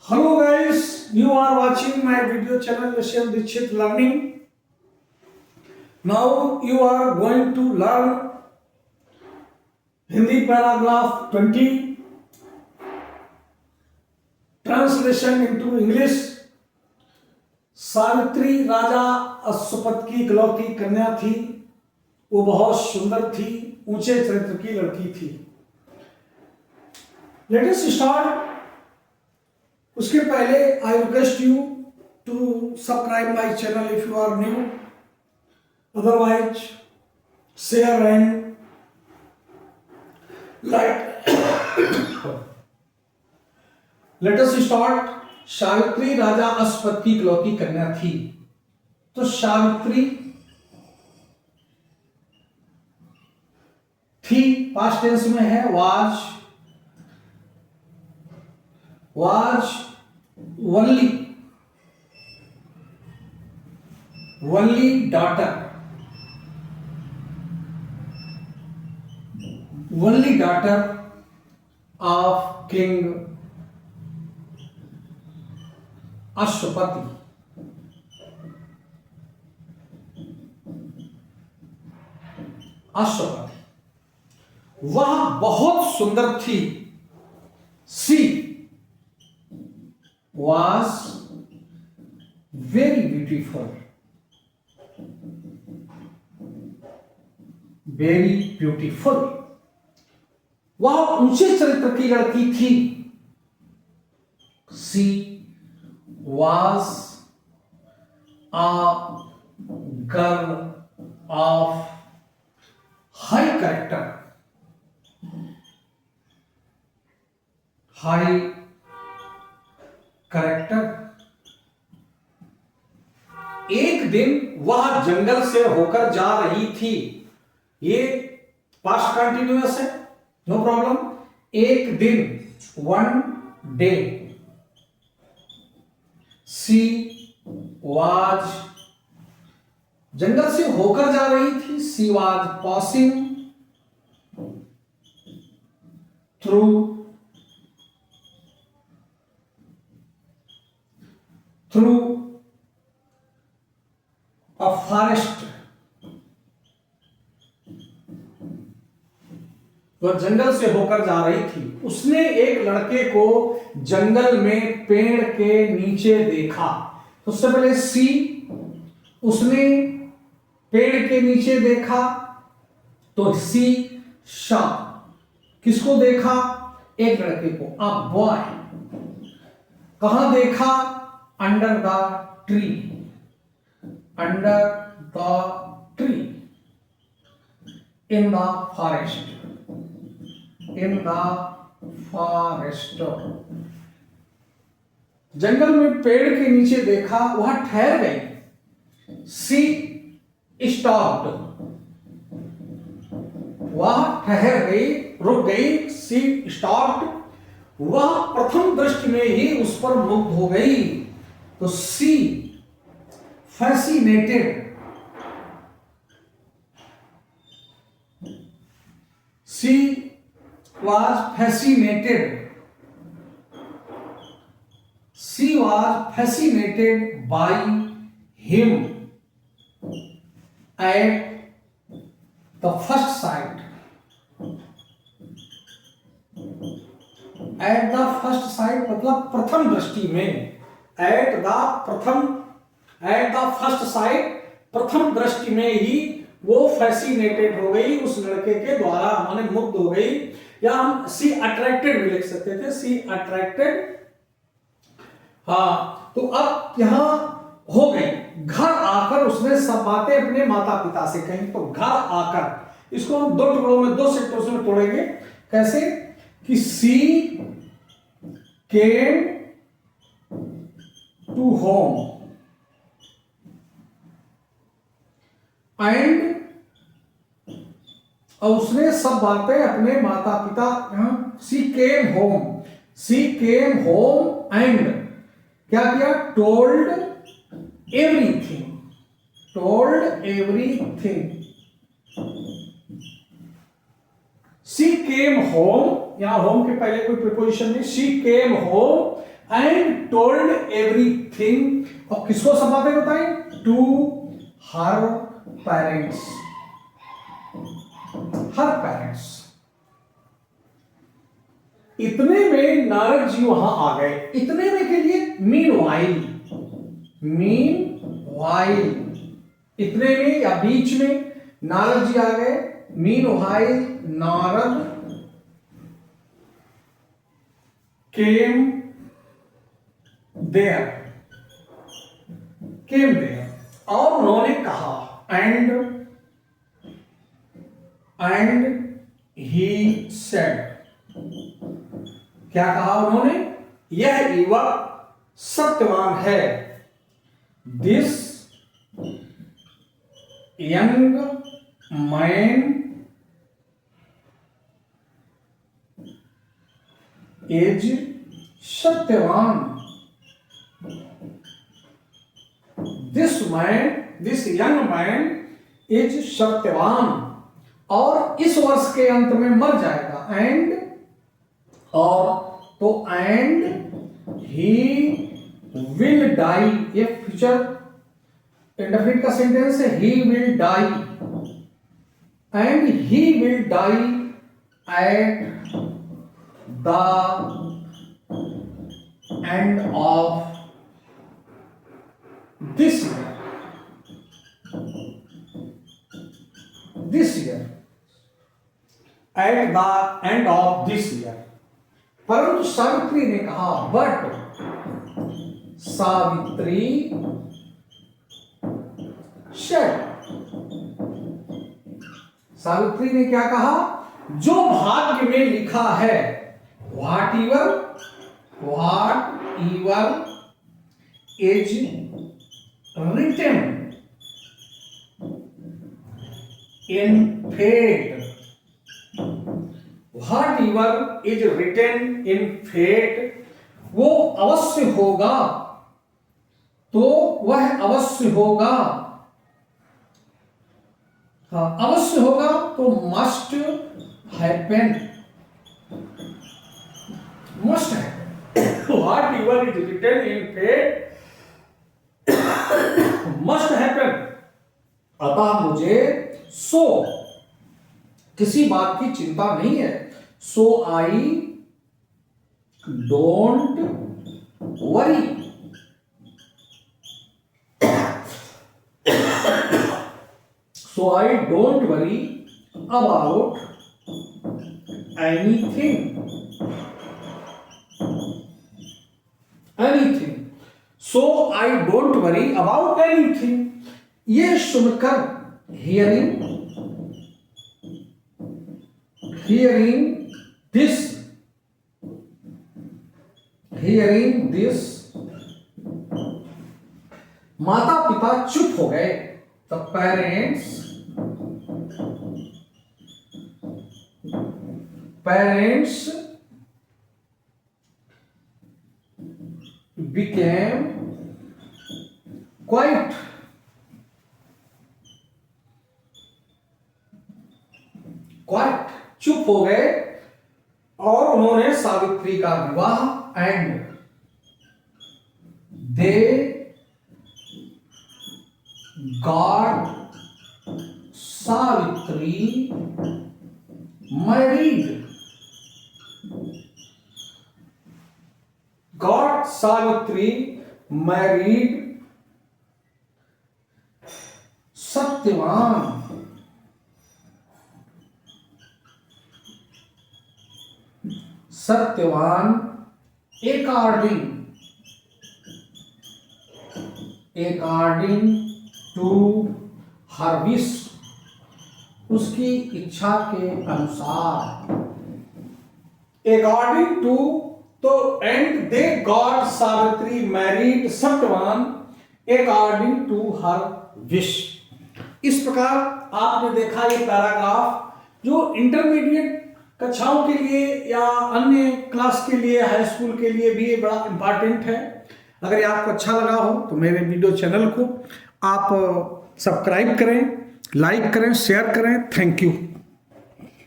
Hello guys, you are watching my video channel Yasham Dikshit Learning. Now you are going to learn Hindi paragraph 20, translation into English. Savitri राजा अश्वपत की इकलौती कन्या थी। वो बहुत सुंदर थी, ऊंचे चरित्र की लड़की थी। Let us start. उसके पहले I request you to subscribe my channel if you are new, otherwise share and like. Let us start. Savitri राजा अश्वपत की इकलौती कन्या थी। तो सावित्री थी पास्ट टेंस में है, was only daughter of King Ashwapati. वह बहुत सुंदर थी। सी was very beautiful, वह ऊंचे चरित्र की लड़की थी। सी was a girl of high character, एक दिन वह जंगल से होकर जा रही थी। ये पास्ट कंटिन्यूअस है, नो प्रॉब्लम। एक दिन, वन डे। सी वाज, जंगल से होकर जा रही थी। She was passing through a forest. वह जंगल से होकर जा रही थी। उसने एक लड़के को जंगल में पेड़ के नीचे देखा। तो सबसे पहले सी, उसने पेड़ के नीचे देखा। तो सी शा, किसको देखा? एक लड़के को, अ बॉय। कहां देखा? Under the tree, in the forest, जंगल में पेड़ के नीचे देखा। वह ठहर गई। सी स्टॉप्ड, वह ठहर गई, रुक गई। सी स्टॉप्ड, वह प्रथम दृष्टि में ही उस पर मुग्ध हो गई। तो she fascinated, she was fascinated by him at the first sight. मतलब प्रथम दृष्टि में। at the first sight, प्रथम दृष्टि में ही वो फैसिनेटेड हो गई उस लड़के के द्वारा, माने मुग्ध हो गई। या हम सी अट्रैक्टेड भी लिख सकते थे, सी अट्रैक्टेड। हाँ, तो अब यहां हो गई। घर आकर उसने सब बातें अपने माता पिता से कही। तो घर आकर, इसको हम दो टुकड़ों में, दो सेक्टर्स में तोड़ेंगे। कैसे? कि सी केम टू होम एंड, और उसने सब बातें अपने माता पिता। सी केम होम एंड क्या किया? Told everything. She came home, यहां होम के पहले कोई प्रीपोजिशन नहीं। She came home and told everything, और किसको सब बातें बताई? To her parents, her parents. इतने में नारद जी वहां आ गए। इतने में के लिए मीनवाइल, मीनवाइल, इतने में या बीच में नारद जी आ गए। मीनवाइल नारद came there, और उन्होंने कहा and he said, क्या कहा उन्होंने? यह युवक सत्यवान है। This young man is Satyavan. This young man is Satyavan, और इस वर्ष के अंत में मर जाएगा। एंड, और तो एंड ही विल डाई, ये फ्यूचर इंडेफिनिट का सेंटेंस है। He will die, and he will die at the end of this year, at the end of this year. परंतु सावित्री ने कहा, बट सावित्री शेड, सावित्री ने क्या कहा? जो भाग्य में लिखा है, whatever is written in fate, whatever is written in fate, वो अवश्य होगा, तो वह अवश्य होगा। हाँ, अवश्य होगा तो must happen, must happen. Whatever is written in fate must happen. अतः मुझे सो किसी बात की चिंता नहीं है। So I don't worry, so I don't worry about anything, so I don't worry about anything. ये सुनकर हियरिंग दिस माता पिता चुप हो गए। द पेरेंट्स became quiet, चुप हो गए, और उन्होंने सावित्री का विवाह, and they got Savitri married, got Savitri married Satyavan, according to her wish, उसकी इच्छा के अनुसार। according to, तो and they got Savitri married Satyavan according to her wish। इस प्रकार आपने देखा ये पैराग्राफ जो इंटरमीडिएट कक्षाओं के लिए या अन्य क्लास के लिए, हाई स्कूल के लिए भी बड़ा इंपॉर्टेंट है। अगर ये आपको अच्छा लगा हो तो मेरे वीडियो चैनल को आप सब्सक्राइब करें, लाइक करें, शेयर करें। Thank you.